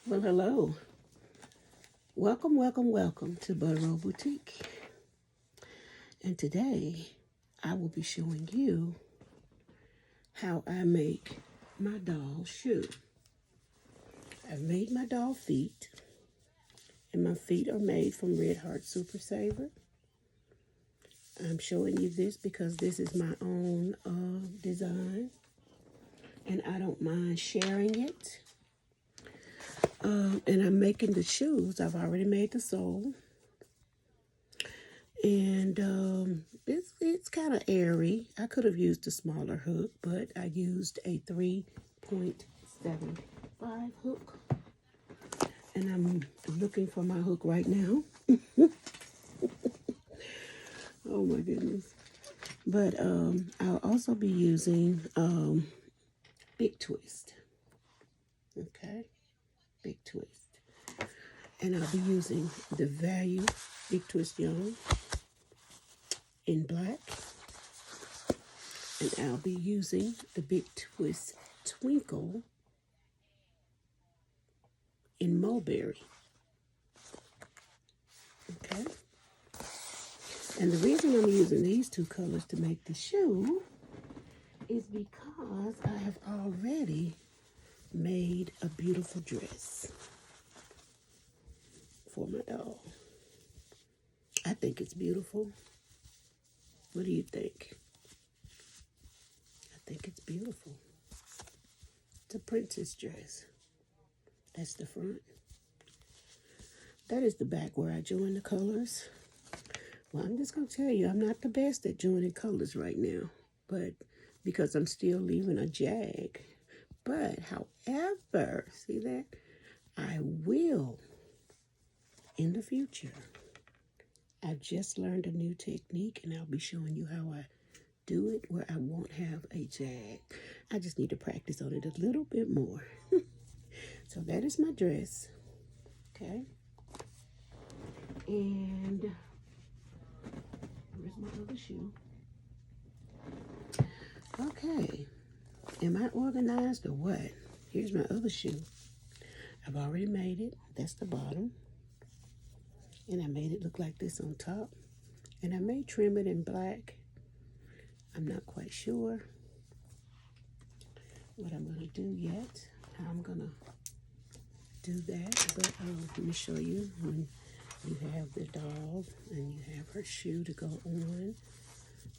Well, hello. Welcome, welcome, welcome to Buttero Boutique. And today I will be showing you how I make my doll shoe. I've made my doll feet, and my feet are made from Red Heart Super Saver. I'm showing you this because this is my own design, and I don't mind sharing it. And I'm making the shoes. I've already made the sole. And it's kind of airy. I could have used a smaller hook, but I used a 3.75 hook. And I'm looking for my hook right now. Oh my goodness. But I'll also be using Big Twist. Okay, Big Twist. And I'll be using the Value Big Twist yarn in black. And I'll be using the Big Twist Twinkle in mulberry. Okay. And the reason I'm using these two colors to make the shoe is because I have already made a beautiful dress for my doll. I think it's beautiful. What do you think? I think it's beautiful. It's a princess dress. That's the front. That is the back where I join the colors. Well, I'm just going to tell you, I'm not the best at joining colors right now, but because I'm still leaving a jag. But, however, see that? I will in the future. I've just learned a new technique, and I'll be showing you how I do it where I won't have a jag. I just need to practice on it a little bit more. So that is my dress. Okay. And where's my other shoe? Okay. Am I organized or what? Here's my other shoe. I've already made it. That's the bottom. And I made it look like this on top. And I may trim it in black. I'm not quite sure what I'm going to do yet. How I'm going to do that. But let me show you when you have the doll and you have her shoe to go on.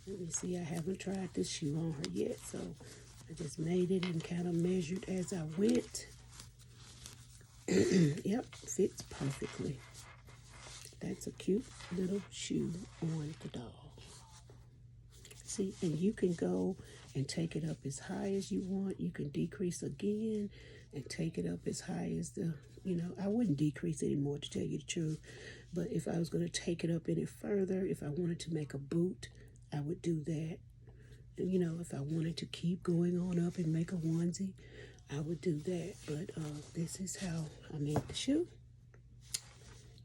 Let me see, I haven't tried this shoe on her yet, so I just made it and kind of measured as I went. Yep, fits perfectly. That's a cute little shoe on the doll. See, and you can go and take it up as high as you want. You can decrease again and take it up as high as I wouldn't decrease anymore to tell you the truth. But if I was going to take it up any further, if I wanted to make a boot, I would do that. If I wanted to keep going on up and make a onesie, I would do that. But this is how I made the shoe.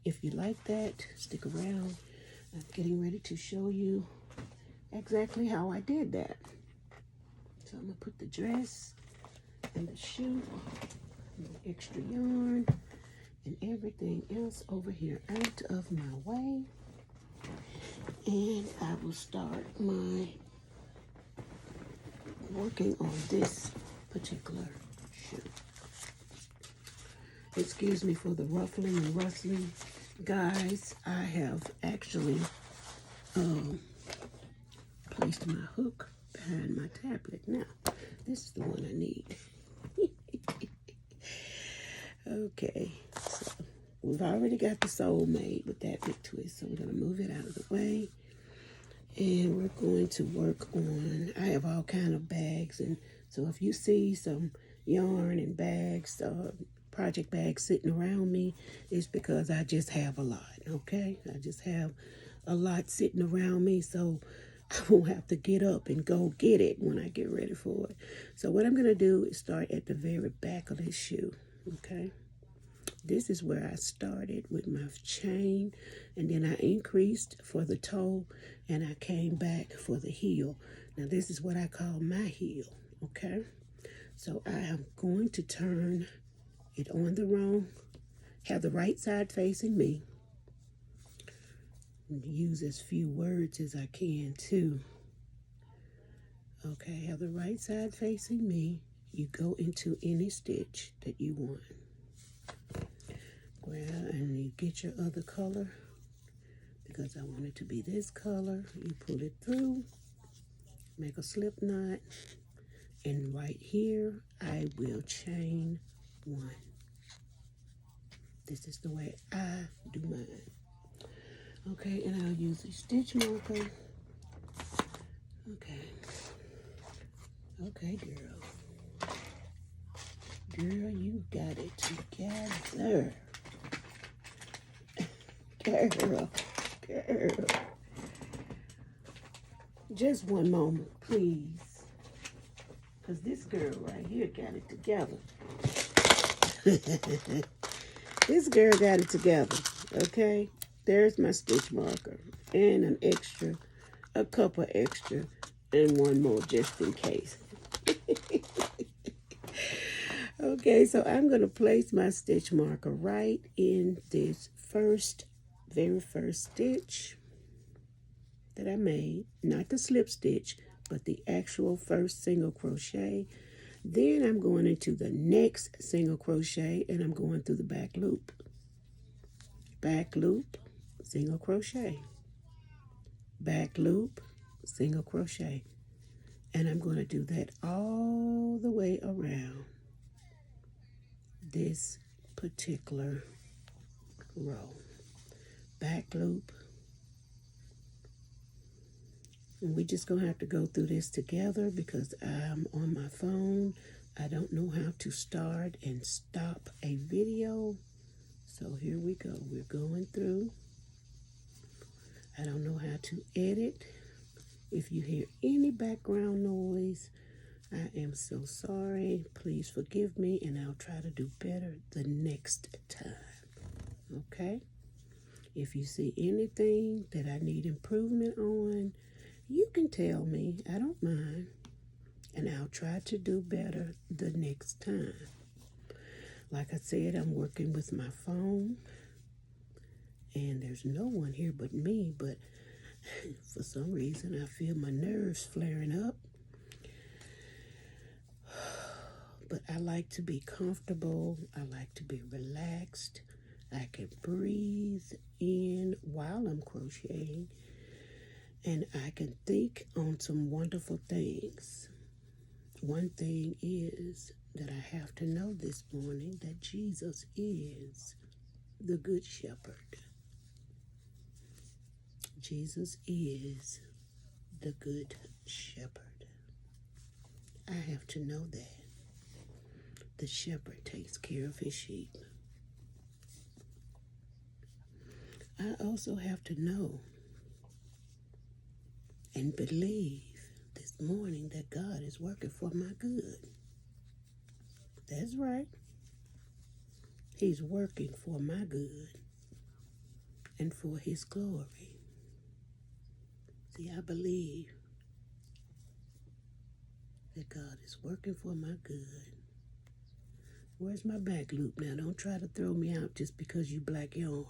If you like that, stick around. I'm getting ready to show you exactly how I did that. So I'm going to put the dress and the shoe, and the extra yarn, and everything else over here out of my way. And I will start my working on this particular shoe. Excuse me for the ruffling and rustling. Guys, I have actually placed my hook behind my tablet. Now, this is the one I need. Okay, so we've already got the sole made with that big twist, so we're going to move it out of the way. And we're going to work on, I have all kind of bags, and so if you see some yarn and bags, project bags sitting around me, it's because I just have a lot, okay? I just have a lot sitting around me, so I won't have to get up and go get it when I get ready for it. So what I'm going to do is start at the very back of this shoe, okay? This is where I started with my chain, and then I increased for the toe, and I came back for the heel. Now this is what I call my heel, okay? So I am going to turn it on the wrong, have the right side facing me. Use as few words as I can too. Okay, have the right side facing me. You go into any stitch that you want. Grab and you get your other color. Because I want it to be this color, you pull it through, make a slip knot, and right here I will chain 1. This is the way I do mine. Okay, and I'll use a stitch marker. Okay, girl. Girl, you got it together. Girl. Just one moment, please. Because this girl right here got it together. This girl got it together, okay? There's my stitch marker. And an extra, a couple extra, and one more just in case. Okay, so I'm going to place my stitch marker right in this very first stitch that I made. Not the slip stitch, but the actual first single crochet. Then I'm going into the next single crochet and I'm going through the back loop. Back loop, single crochet. Back loop, single crochet. And I'm going to do that all the way around this particular row. Back loop. And we just going to have to go through this together because I'm on my phone. I don't know how to start and stop a video. So here we go. We're going through. I don't know how to edit. If you hear any background noise, I am so sorry. Please forgive me and I'll try to do better the next time. Okay? If you see anything that I need improvement on, you can tell me. I don't mind. And I'll try to do better the next time. Like I said, I'm working with my phone. And there's no one here but me. But for some reason, I feel my nerves flaring up. But I like to be comfortable. I like to be relaxed. I can breathe in while I'm crocheting. And I can think on some wonderful things. One thing is that I have to know this morning that Jesus is the Good Shepherd. Jesus is the Good Shepherd. I have to know that. The shepherd takes care of his sheep. I also have to know and believe this morning that God is working for my good. That's right. He's working for my good and for his glory. See, I believe that God is working for my good. Where's my back loop now? Don't try to throw me out just because you black yarn.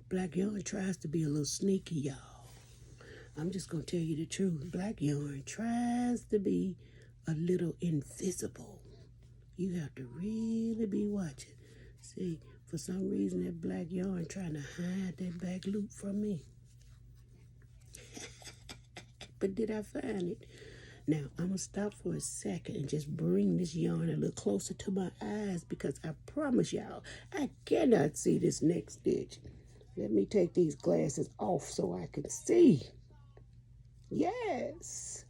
Black yarn tries to be a little sneaky, y'all. I'm just going to tell you the truth. Black yarn tries to be a little invisible. You have to really be watching. See, for some reason that black yarn trying to hide that back loop from me. But did I find it? Now, I'm going to stop for a second and just bring this yarn a little closer to my eyes because I promise y'all, I cannot see this next stitch. Let me take these glasses off so I can see. Yes.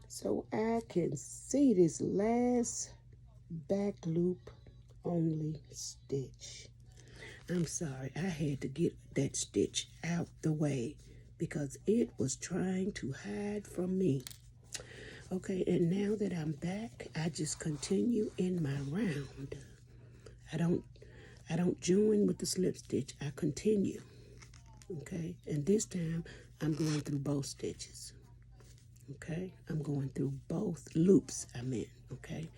So I can see this last back loop only stitch. I'm sorry, I had to get that stitch out the way because it was trying to hide from me. Okay, and now that I'm back, I just continue in my round. I don't join with the slip stitch. I continue. Okay, and this time I'm going through both stitches. Okay, I'm going through both loops, okay,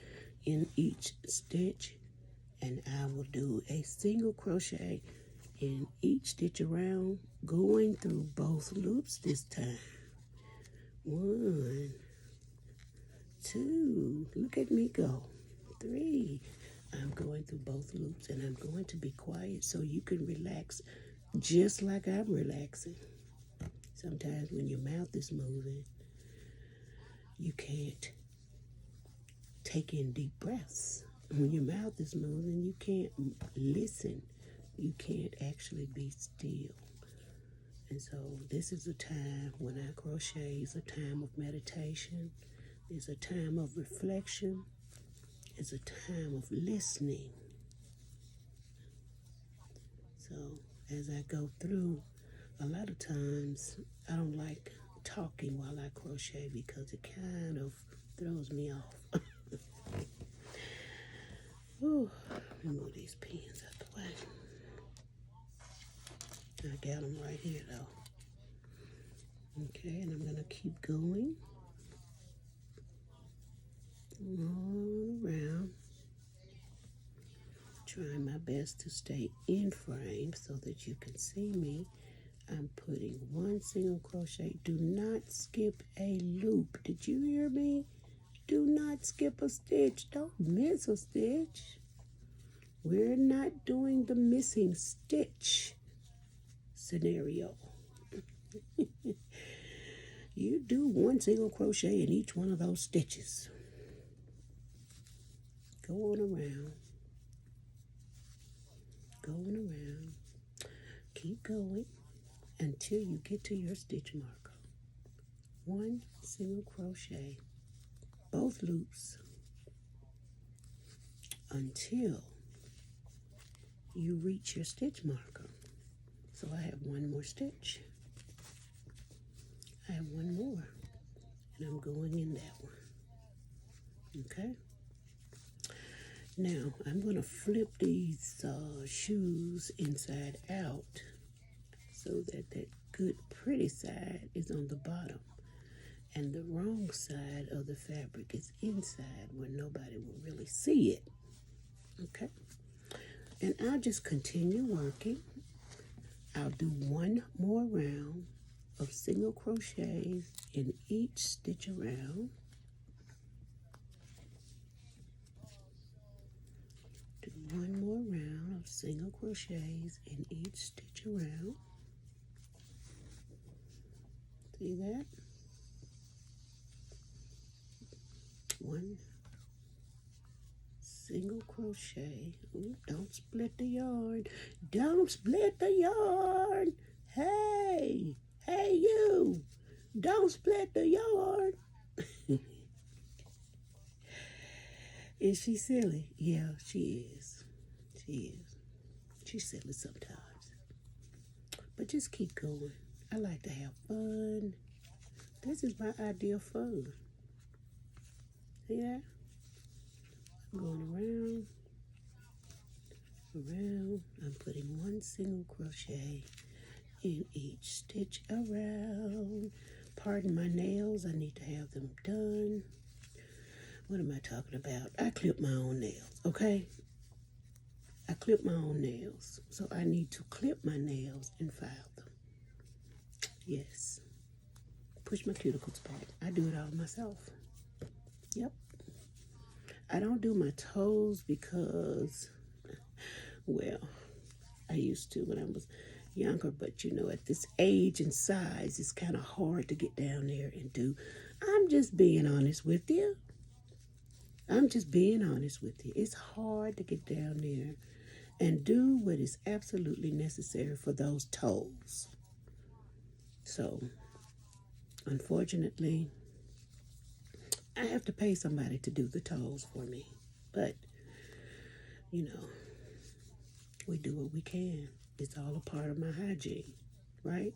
in each stitch. and I will do a single crochet in each stitch around, going through both loops this time. 1, 2, look at me go. 3, I'm going through both loops, and I'm going to be quiet so you can relax just like I'm relaxing. Sometimes when your mouth is moving, you can't take in deep breaths. When your mouth is moving, you can't listen. You can't actually be still. And so this is a time when I crochet, it's a time of meditation. It's a time of reflection. It's a time of listening. So as I go through, a lot of times I don't like talking while I crochet because it kind of throws me off. Ooh, let me move these pins out the way. I got them right here though. Okay, and I'm going to keep going all around, trying my best to stay in frame so that you can see me. I'm putting 1 single crochet. Do not skip a loop. Did you hear me? Do not skip a stitch. Don't miss a stitch. We're not doing the missing stitch scenario. You do 1 single crochet in each one of those stitches. Go on around. Going around. Keep going until you get to your stitch marker. 1 single crochet, both loops, until you reach your stitch marker. So I have 1 more stitch. I have 1 more, and I'm going in that one. Okay? Now, I'm going to flip these shoes inside out so that that good, pretty side is on the bottom, and the wrong side of the fabric is inside where nobody will really see it. Okay? And I'll just continue working. I'll do 1 more round of single crochets in each stitch around. Do 1 more round of single crochets in each stitch around. See that? 1 single crochet. Ooh, don't split the yarn. Don't split the yarn. Hey, hey you. Don't split the yarn. Is she silly? Yeah, she is. She is. She's silly sometimes. But just keep going. I like to have fun. This is my ideal fun. See that? I'm going around, around. I'm putting 1 single crochet in each stitch around. Pardon my nails. I need to have them done. What am I talking about? I clip my own nails, okay? I clip my own nails. So I need to clip my nails and file them. Yes. Push my cuticles back. I do it all myself. Yep. I don't do my toes because, well, I used to when I was younger, but you know, at this age and size, it's kind of hard to get down there and do. I'm just being honest with you. I'm just being honest with you. It's hard to get down there and do what is absolutely necessary for those toes. So, unfortunately, I have to pay somebody to do the toes for me. But, you know, we do what we can. It's all a part of my hygiene, right?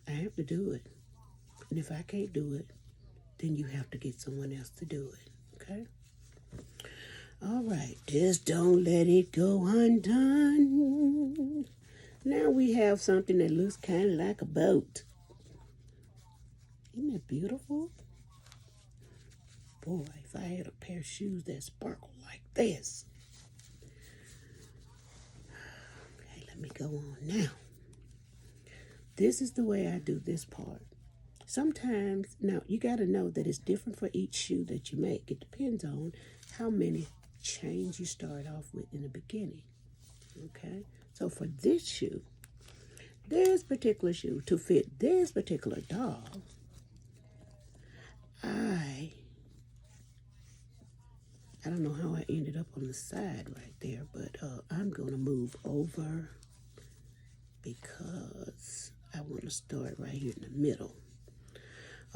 I have to do it. And if I can't do it, then you have to get someone else to do it, okay? All right, just don't let it go undone. Now we have something that looks kind of like a boat. Isn't that beautiful? Boy, if I had a pair of shoes that sparkle like this, go on. Now, this is the way I do this part. Sometimes, now you got to know that it's different for each shoe that you make. It depends on how many chains you start off with in the beginning. Okay? So for this shoe, this particular shoe, to fit this particular doll, I don't know how I ended up on the side right there, but I'm going to move over because I want to start right here in the middle.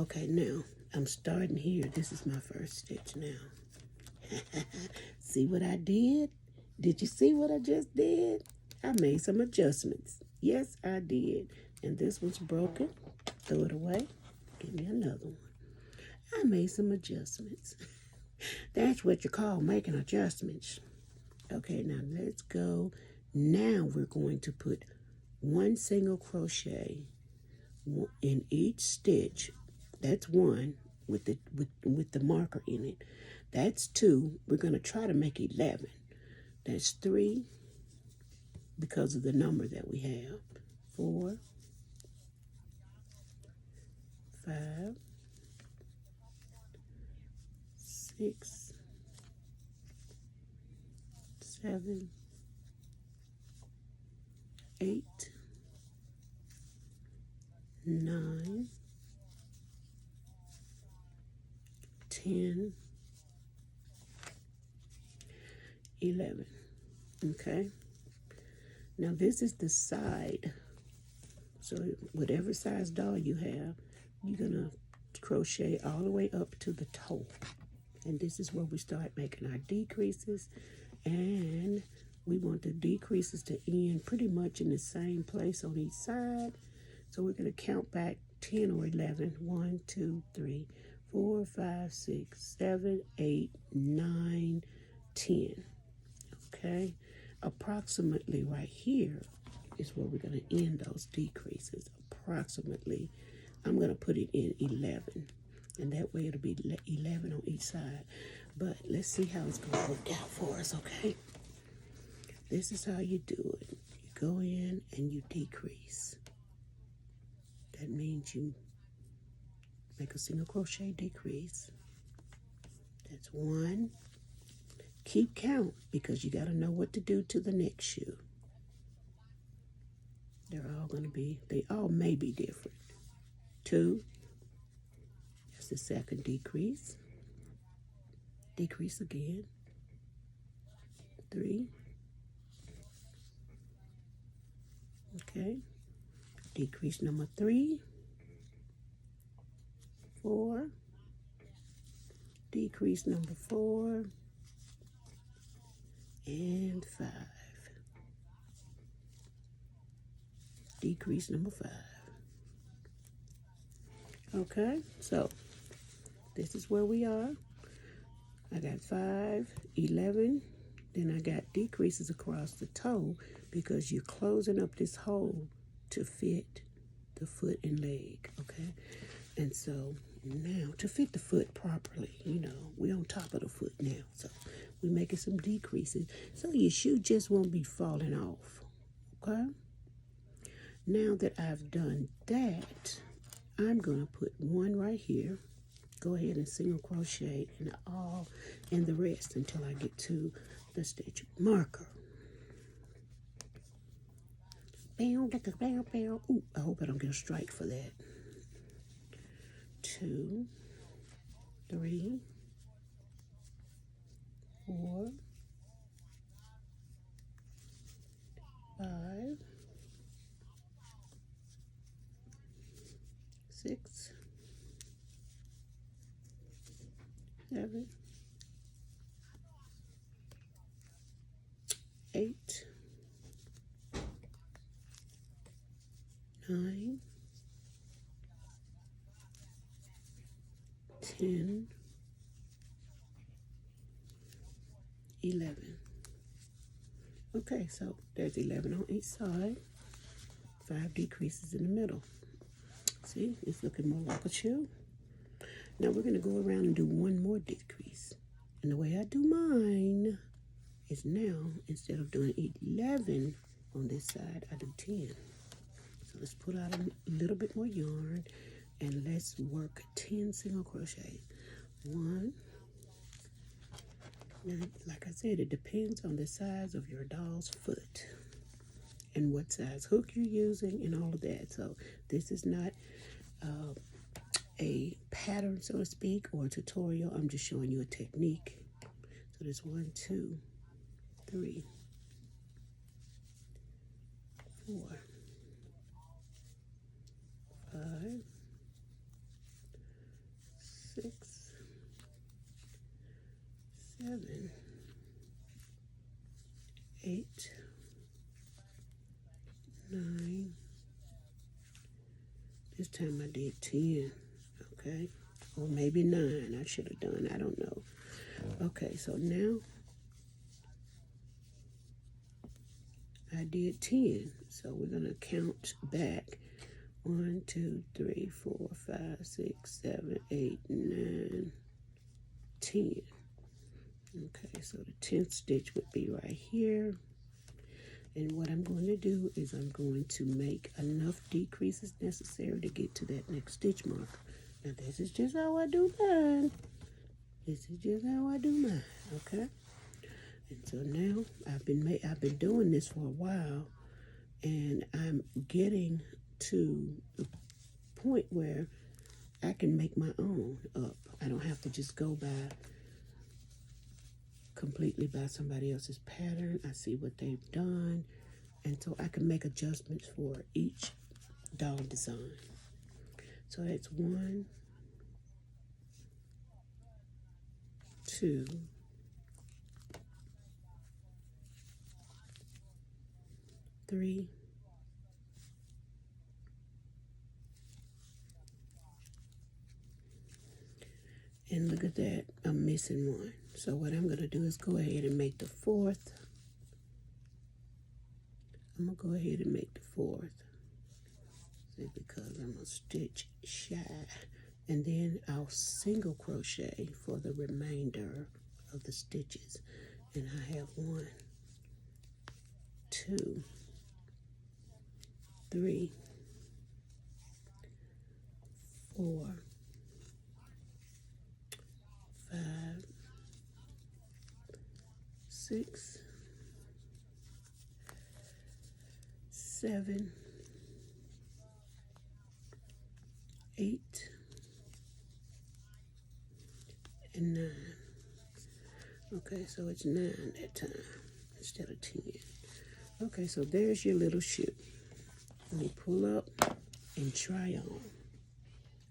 Okay, now I'm starting here. This is my first stitch now. See what I did? Did you see what I just did? I made some adjustments. Yes, I did. And this one's broken. Throw it away. Give me another one. I made some adjustments. That's what you call making adjustments. Okay, now let's go. Now we're going to put one single crochet in each stitch. That's one with the marker in it. That's 2. We're going to try to make 11. That's 3 because of the number that we have. 4, 5, 6, 7, 8, 9, 10, 11. Okay. Now this is the side. So whatever size doll you have, you're going to crochet all the way up to the toe. And this is where we start making our decreases. And we want the decreases to end pretty much in the same place on each side. So we're going to count back 10 or 11. 1, 2, 3, 4, 5, 6, 7, 8, 9, 10. Okay? Approximately right here is where we're going to end those decreases. Approximately, I'm going to put it in 11. And that way it'll be 11 on each side. But let's see how it's going to work out for us, okay? This is how you do it. You go in and you decrease. That means you make a single crochet decrease. That's 1. Keep count because you got to know what to do to the next shoe. They're all going to be, they all may be different. 2. That's the second decrease. Decrease again. 3. Okay. Decrease number 3. 4. Decrease number 4. And 5. Decrease number 5. Okay, so this is where we are. I got 5, 11, then I got decreases across the toe because you're closing up this hole to fit the foot and leg, okay? And so now to fit the foot properly, you know, we're on top of the foot now, so we're making some decreases so your shoe just won't be falling off, okay? Now that I've done that, I'm going to put one right here. Go ahead and single crochet in the rest until I get to the stitch marker. Bam, bam, bam. Ooh, I hope I don't get a strike for that. 2, 3, 4, 5, 6, 7, 8, 9, 10, 11. Okay, so there's 11 on each side, 5 decreases in the middle. See, it's looking more like a shoe. Now we're going to go around and do one more decrease. And the way I do mine is now, instead of doing 11 On this side, I do 10. So let's pull out a little bit more yarn and let's work 10 single crochet. 1. Now, like I said, it depends on the size of your doll's foot and what size hook you're using and all of that. So this is not a pattern, so to speak, or a tutorial. I'm just showing you a technique. So there's 1, 2, 3, 4, 5, 6, 7, 8, 9. This time I did 10, okay? Or maybe 9 I should have done, I don't know. Okay, so now I did 10. So we're going to count back. 1, 2, 3, 4, 5, 6, 7, 8, 9, 10. Okay, so the 10th stitch would be right here. And what I'm going to do is I'm going to make enough decreases necessary to get to that next stitch marker. Now this is just how I do mine. This is just how I do mine, okay? And so now I've been doing this for a while, and I'm getting to the point where I can make my own up. I don't have to just go completely by somebody else's pattern. I see what they've done, and so I can make adjustments for each doll design. So that's 1, 2, 3, 4, and look at that, I'm missing 1. So what I'm going to do is go ahead and make the 4th. I'm going to go ahead and make the 4th. See, because I'm a stitch shy. And then I'll single crochet for the remainder of the stitches. And I have 1, 2, 3, 4, 5, 6, 7, 8, and 9. Okay, so it's 9 that time instead of 10. Okay, so there's your little shoe. Let me pull up and try on.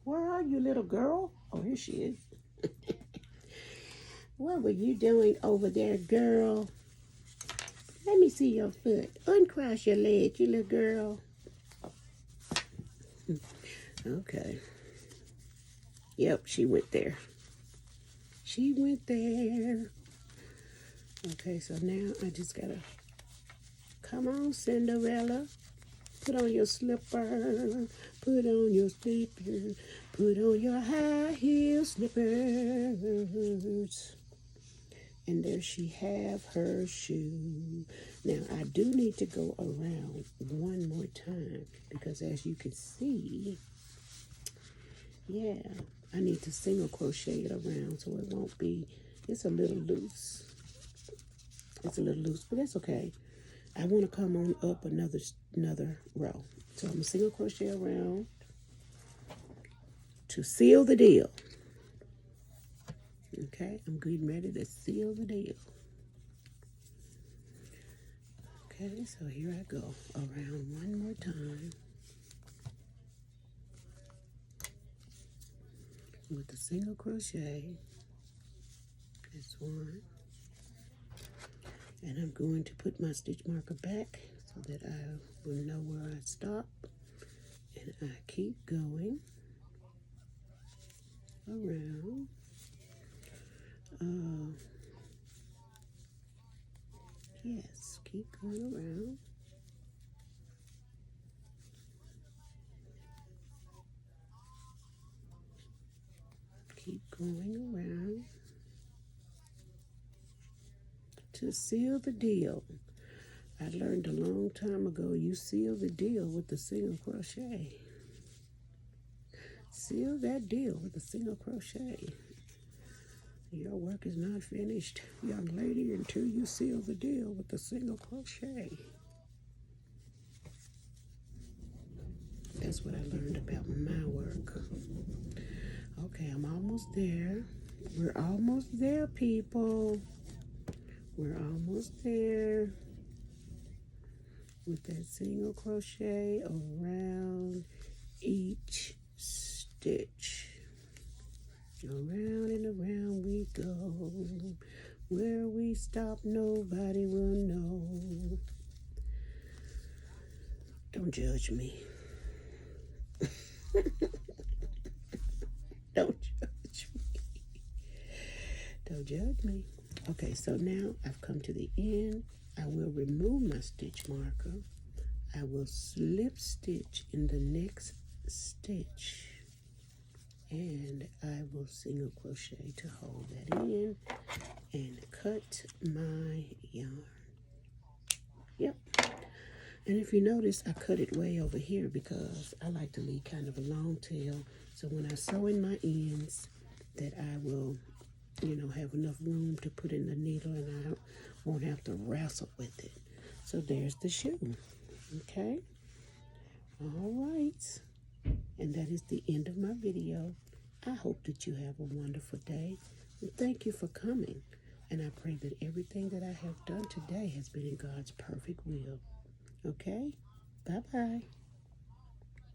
Where are you, little girl? Oh, here she is. What were you doing over there, girl? Let me see your foot. Uncross your leg, you little girl. Okay. Yep, she went there. She went there. Okay, so now I just gotta, come on, Cinderella. Put on your slipper. Put on your slipper. Put on your high heel slippers. And there she have her shoe. Now, I do need to go around one more time because as you can see, yeah, I need to single crochet it around so it won't be, it's a little loose. It's a little loose, but that's okay. I want to come on up another row. So I'm going to single crochet around to seal the deal. Okay, I'm getting ready to seal the deal. Okay, so here I go. Around one more time. With the single crochet. That's 1. And I'm going to put my stitch marker back so that I will know where I stop. And I keep going around. Yes, keep going around. Keep going around to seal the deal. I learned a long time ago, you seal the deal with the single crochet. Seal that deal with a single crochet. Your work is not finished, young lady, until you seal the deal with the single crochet. That's what I learned about my work. Okay, I'm almost there. We're almost there, people. We're almost there. With that single crochet around each stitch. Around and around we go. Where we stop, nobody will know. Don't judge me. Don't judge me. Don't judge me. Okay, so now I've come to the end. I will remove my stitch marker. I will slip stitch in the next stitch. And I will single crochet to hold that in and cut my yarn. Yep. And if you notice, I cut it way over here because I like to leave kind of a long tail. So when I sew in my ends, that I will, have enough room to put in the needle and I won't have to wrestle with it. So there's the shoe. Okay? All right. And that is the end of my video. I hope that you have a wonderful day. And thank you for coming. And I pray that everything that I have done today has been in God's perfect will. Okay? Bye-bye.